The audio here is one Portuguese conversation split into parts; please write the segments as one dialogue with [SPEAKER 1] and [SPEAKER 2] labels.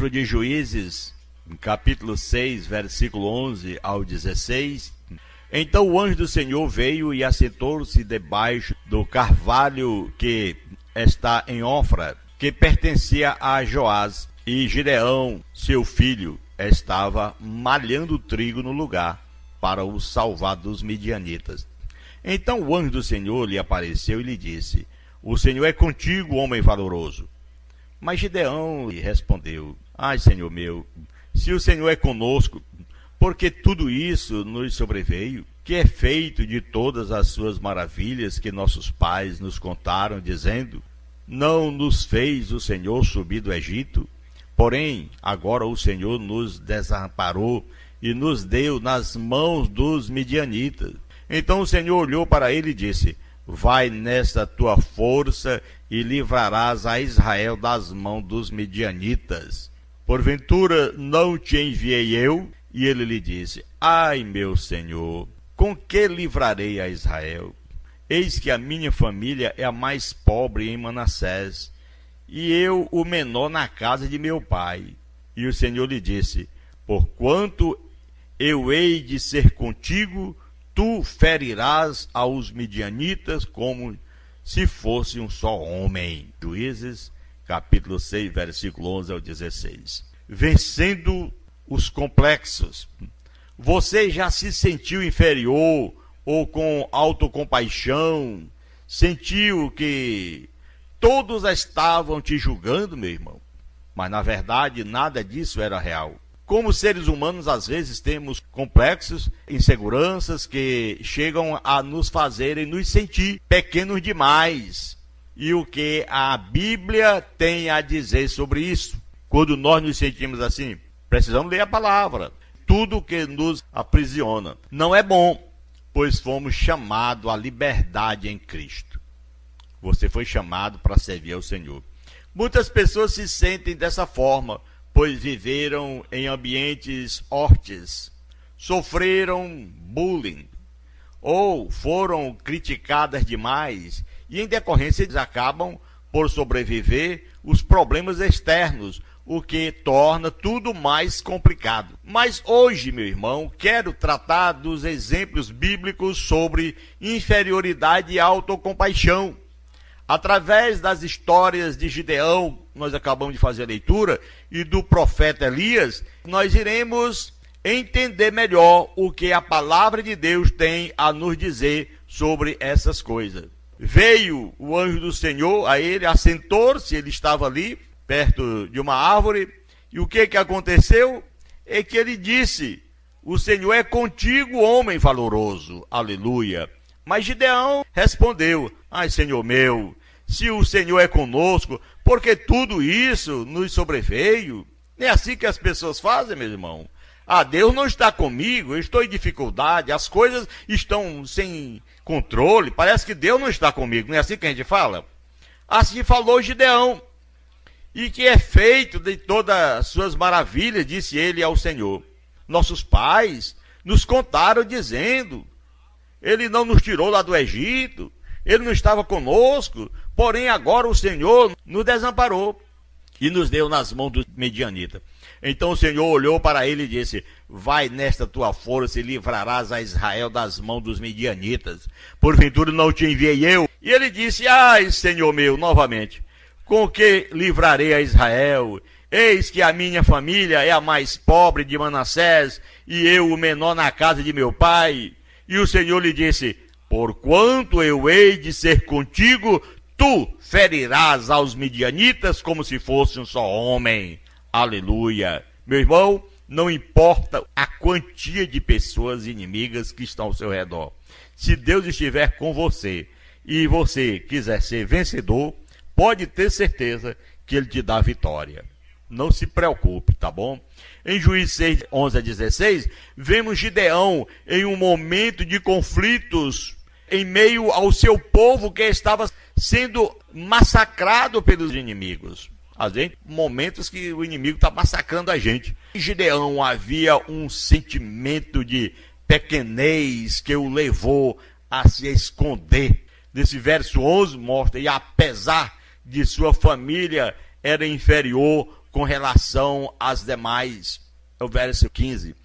[SPEAKER 1] livro de Juízes, capítulo 6, versículo 11 ao 16. Então o anjo do Senhor veio e assentou-se debaixo do carvalho que está em Ofra, que pertencia a Joás, e Gideão, seu filho, estava malhando trigo no lugar para o salvar dos midianitas. Então o anjo do Senhor lhe apareceu e lhe disse: O Senhor é contigo, homem valoroso. Mas Gideão lhe respondeu: Ai, Senhor meu, se o Senhor é conosco, porque tudo isso nos sobreveio, que é feito de todas as suas maravilhas que nossos pais nos contaram, dizendo: Não nos fez o Senhor subir do Egito? Porém, agora o Senhor nos desamparou e nos deu nas mãos dos midianitas. Então o Senhor olhou para ele e disse: Vai nesta tua força e livrarás a Israel das mãos dos midianitas. Porventura não te enviei eu? E ele lhe disse: Ai, meu Senhor, com que livrarei a Israel? Eis que a minha família é a mais pobre em Manassés, e eu o menor na casa de meu pai. E o Senhor lhe disse: Porquanto eu hei de ser contigo, tu ferirás aos midianitas como se fosse um só homem. Juízes, capítulo 6, versículo 11 ao 16. Vencendo os complexos. Você já se sentiu inferior ou com autocompaixão? Sentiu que todos estavam te julgando, meu irmão? Mas na verdade nada disso era real. Como seres humanos, às vezes temos complexos, inseguranças que chegam a nos fazerem nos sentir pequenos demais. E o que a Bíblia tem a dizer sobre isso? Quando nós nos sentimos assim, precisamos ler a palavra. Tudo que nos aprisiona não é bom, pois fomos chamados à liberdade em Cristo. Você foi chamado para servir ao Senhor. Muitas pessoas se sentem dessa forma, pois viveram em ambientes hostis, sofreram bullying, ou foram criticadas demais, e em decorrência eles acabam por sobreviver os problemas externos, o que torna tudo mais complicado. Mas hoje, meu irmão, quero tratar dos exemplos bíblicos sobre inferioridade e autocompaixão. Através das histórias de Gideão, nós acabamos de fazer a leitura, e do profeta Elias, nós iremos entender melhor o que a palavra de Deus tem a nos dizer sobre essas coisas. Veio o anjo do Senhor a ele, assentou-se, ele estava ali, perto de uma árvore, e o que aconteceu? É que ele disse: O Senhor é contigo, homem valoroso. Aleluia. Mas Gideão respondeu: Ai, Senhor meu, se o Senhor é conosco, porque tudo isso nos sobreveio? Não é assim que as pessoas fazem, meu irmão? Deus não está comigo, eu estou em dificuldade, as coisas estão sem controle, parece que Deus não está comigo. Não é assim que a gente fala? Assim falou Gideão. E que é feito de todas as suas maravilhas, disse ele ao Senhor. Nossos pais nos contaram dizendo: Ele não nos tirou lá do Egito, Ele não estava conosco, porém agora o Senhor nos desamparou e nos deu nas mãos dos midianitas. Então o Senhor olhou para ele e disse: Vai nesta tua força e livrarás a Israel das mãos dos midianitas. Porventura não te enviei eu? E ele disse: Ai, Senhor meu, novamente, com que livrarei a Israel? Eis que a minha família é a mais pobre de Manassés, e eu o menor na casa de meu pai. E o Senhor lhe disse: Porquanto eu hei de ser contigo, tu ferirás aos midianitas como se fosse um só homem. Aleluia. Meu irmão, não importa a quantia de pessoas inimigas que estão ao seu redor. Se Deus estiver com você e você quiser ser vencedor, pode ter certeza que Ele te dá vitória. Não se preocupe, tá bom? Em Juízes 6, 11 a 16, vemos Gideão em um momento de conflitos em meio ao seu povo que estava sendo massacrado pelos inimigos. Às vezes, momentos que o inimigo está massacrando a gente. Em Gideão havia um sentimento de pequenez que o levou a se esconder. Nesse verso 11 mostra: e apesar de sua família era inferior, com relação às demais. É o verso 15.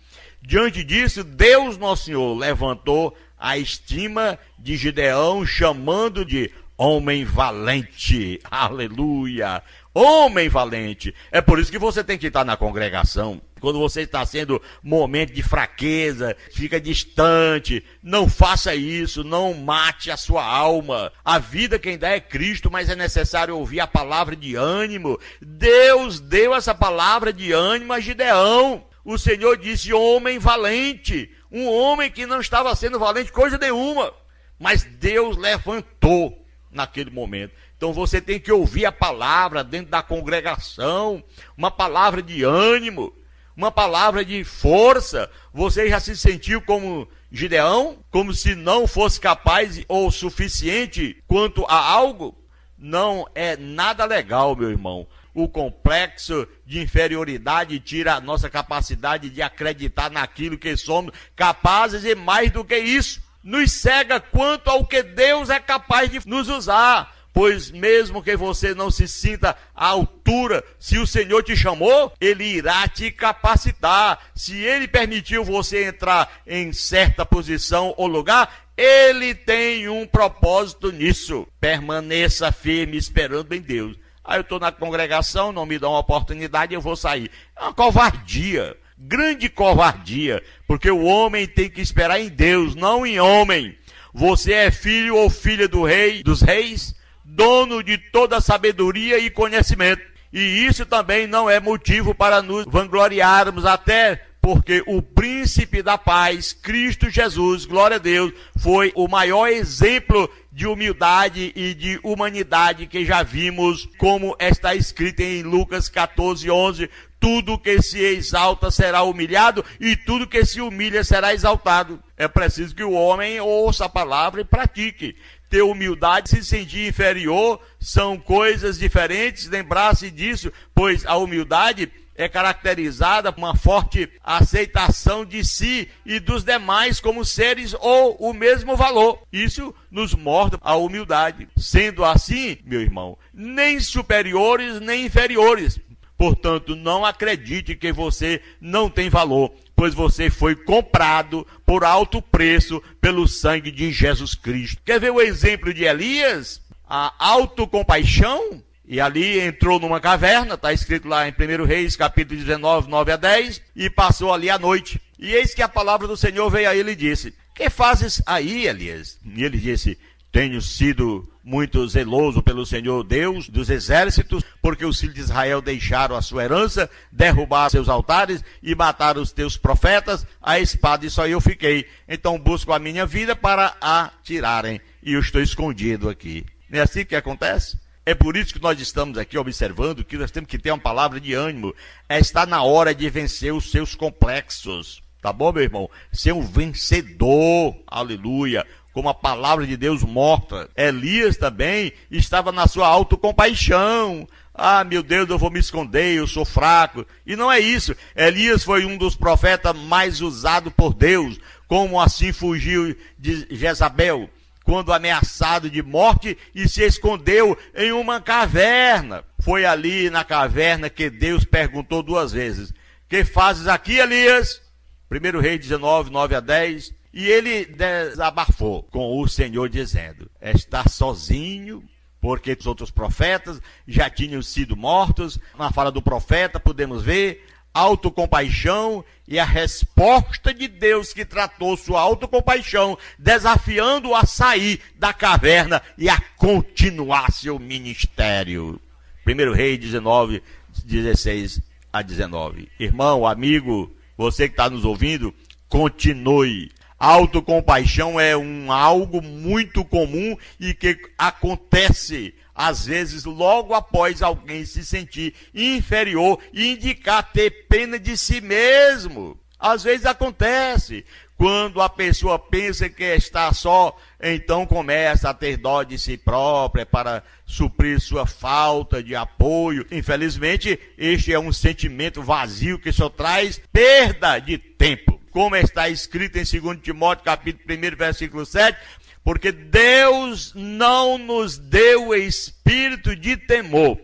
[SPEAKER 1] Diante disso, Deus Nosso Senhor levantou a estima de Gideão, chamando de homem valente. Aleluia! Homem valente. É por isso que você tem que estar na congregação. Quando você está sendo momento de fraqueza, fica distante, não faça isso, não mate a sua alma. A vida quem dá é Cristo, mas é necessário ouvir a palavra de ânimo. Deus deu essa palavra de ânimo a Gideão. O Senhor disse homem valente, um homem que não estava sendo valente coisa nenhuma, mas Deus levantou naquele momento. Então você tem que ouvir a palavra dentro da congregação, uma palavra de ânimo, uma palavra de força. Você já se sentiu como Gideão? Como se não fosse capaz ou suficiente quanto a algo? Não é nada legal, meu irmão. O complexo de inferioridade tira a nossa capacidade de acreditar naquilo que somos capazes e mais do que isso. Nos cega quanto ao que Deus é capaz de nos usar. Pois mesmo que você não se sinta à altura, se o Senhor te chamou, Ele irá te capacitar. Se Ele permitiu você entrar em certa posição ou lugar, Ele tem um propósito nisso. Permaneça firme esperando em Deus. Eu estou na congregação, não me dão uma oportunidade, eu vou sair. É uma covardia, grande covardia, porque o homem tem que esperar em Deus, não em homem. Você é filho ou filha do rei, dos reis, dono de toda sabedoria e conhecimento. E isso também não é motivo para nos vangloriarmos, até porque o príncipe da paz, Cristo Jesus, glória a Deus, foi o maior exemplo de humildade e de humanidade que já vimos, como está escrito em Lucas 14, 11, tudo que se exalta será humilhado e tudo que se humilha será exaltado. É preciso que o homem ouça a palavra e pratique. Ter humildade, se sentir inferior, são coisas diferentes, lembrar-se disso, pois a humildade é caracterizada por uma forte aceitação de si e dos demais como seres ou o mesmo valor. Isso nos mostra a humildade. Sendo assim, meu irmão, nem superiores nem inferiores. Portanto, não acredite que você não tem valor, pois você foi comprado por alto preço pelo sangue de Jesus Cristo. Quer ver o exemplo de Elias? A autocompaixão. E ali entrou numa caverna, está escrito lá em 1 Reis, capítulo 19, 9 a 10, e passou ali a noite. E eis que a palavra do Senhor veio a ele e disse, que fazes aí, Elias? E ele disse, tenho sido muito zeloso pelo Senhor Deus dos exércitos, porque os filhos de Israel deixaram a sua herança, derrubaram seus altares e mataram os teus profetas, a espada e só eu fiquei. Então busco a minha vida para a tirarem, e eu estou escondido aqui. Não é assim que acontece? É por isso que nós estamos aqui observando que nós temos que ter uma palavra de ânimo. Está na hora de vencer os seus complexos. Tá bom, meu irmão? Ser um vencedor. Aleluia. Como a palavra de Deus mostra. Elias também estava na sua autocompaixão. Ah, meu Deus, eu vou me esconder, eu sou fraco. E não é isso. Elias foi um dos profetas mais usados por Deus. Como assim fugiu de Jezabel, quando ameaçado de morte, e se escondeu em uma caverna. Foi ali na caverna que Deus perguntou duas vezes, que fazes aqui, Elias? 1 Reis 19, 9 a 10, e ele desabafou com o Senhor dizendo, está sozinho, porque os outros profetas já tinham sido mortos. Na fala do profeta podemos ver autocompaixão e a resposta de Deus que tratou sua autocompaixão, desafiando-o a sair da caverna e a continuar seu ministério. 1 Reis 19, 16 a 19. Irmão, amigo, você que está nos ouvindo, continue. Autocompaixão é algo muito comum e que acontece às vezes logo após alguém se sentir inferior e indicar ter pena de si mesmo. Às vezes acontece. Quando a pessoa pensa que está só, então começa a ter dó de si própria para suprir sua falta de apoio. Infelizmente, este é um sentimento vazio que só traz perda de tempo. Como está escrito em 2 Timóteo, capítulo 1, versículo 7, porque Deus não nos deu espírito de temor,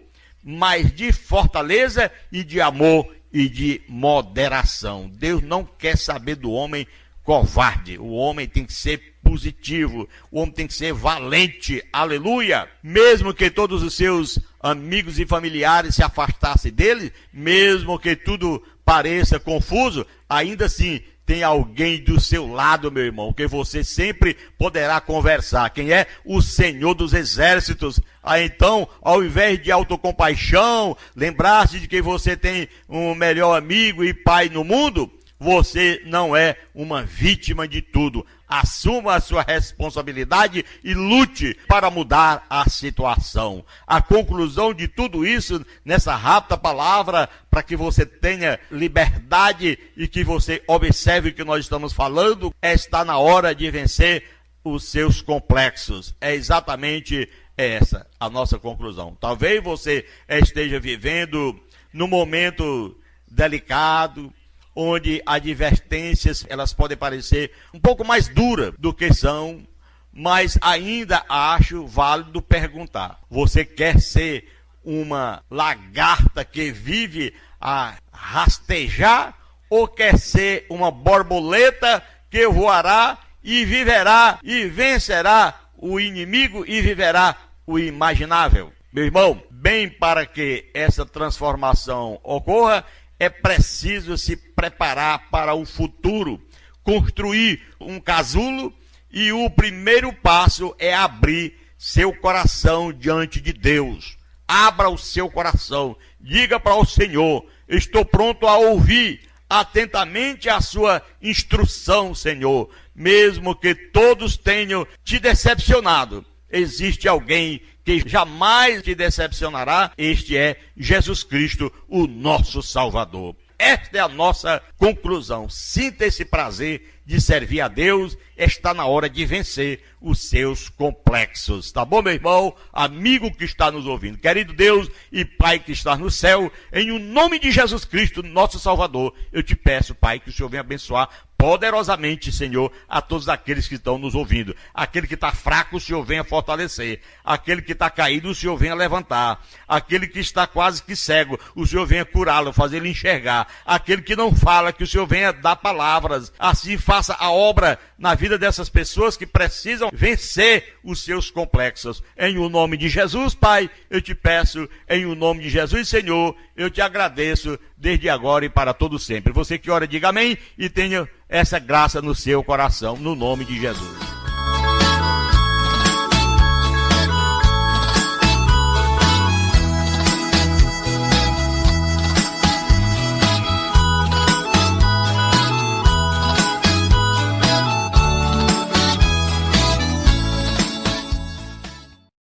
[SPEAKER 1] mas de fortaleza e de amor e de moderação. Deus não quer saber do homem covarde. O homem tem que ser positivo, o homem tem que ser valente, aleluia. Mesmo que todos os seus amigos e familiares se afastassem dele, mesmo que tudo pareça confuso, ainda assim tem alguém do seu lado, meu irmão, que você sempre poderá conversar. Quem é? O Senhor dos Exércitos. Então, ao invés de autocompaixão, lembrar-se de que você tem um melhor amigo e pai no mundo, você não é uma vítima de tudo. Assuma a sua responsabilidade e lute para mudar a situação. A conclusão de tudo isso, nessa rápida palavra, para que você tenha liberdade e que você observe o que nós estamos falando, está na hora de vencer os seus complexos. É exatamente essa a nossa conclusão. Talvez você esteja vivendo num momento delicado, onde advertências elas podem parecer um pouco mais duras do que são, mas ainda acho válido perguntar: você quer ser uma lagarta que vive a rastejar, ou quer ser uma borboleta que voará e viverá e vencerá o inimigo e viverá o imaginável? Meu irmão, bem para que essa transformação ocorra, é preciso se preparar para o futuro, construir um casulo, e o primeiro passo é abrir seu coração diante de Deus. Abra o seu coração, diga para o Senhor: estou pronto a ouvir atentamente a sua instrução, Senhor. Mesmo que todos tenham te decepcionado, existe alguém que jamais te decepcionará. Este é Jesus Cristo, o nosso Salvador. Esta é a nossa conclusão. Sinta esse prazer de servir a Deus. Está na hora de vencer os seus complexos. Tá bom, meu irmão? Amigo que está nos ouvindo. Querido Deus e Pai que está no céu, em o nome de Jesus Cristo, nosso Salvador, eu te peço, Pai, que o Senhor venha abençoar poderosamente, Senhor, a todos aqueles que estão nos ouvindo. Aquele que está fraco, o Senhor venha fortalecer. Aquele que está caído, o Senhor venha levantar. Aquele que está quase que cego, o Senhor venha curá-lo, fazer ele enxergar. Aquele que não fala, que o Senhor venha dar palavras. Assim faça a obra na vida dessas pessoas que precisam vencer os seus complexos. Em o nome de Jesus, Pai, eu te peço, em o nome de Jesus, Senhor, eu te agradeço desde agora e para todo sempre. Você que ora, diga amém e tenha essa graça no seu coração, no nome de Jesus.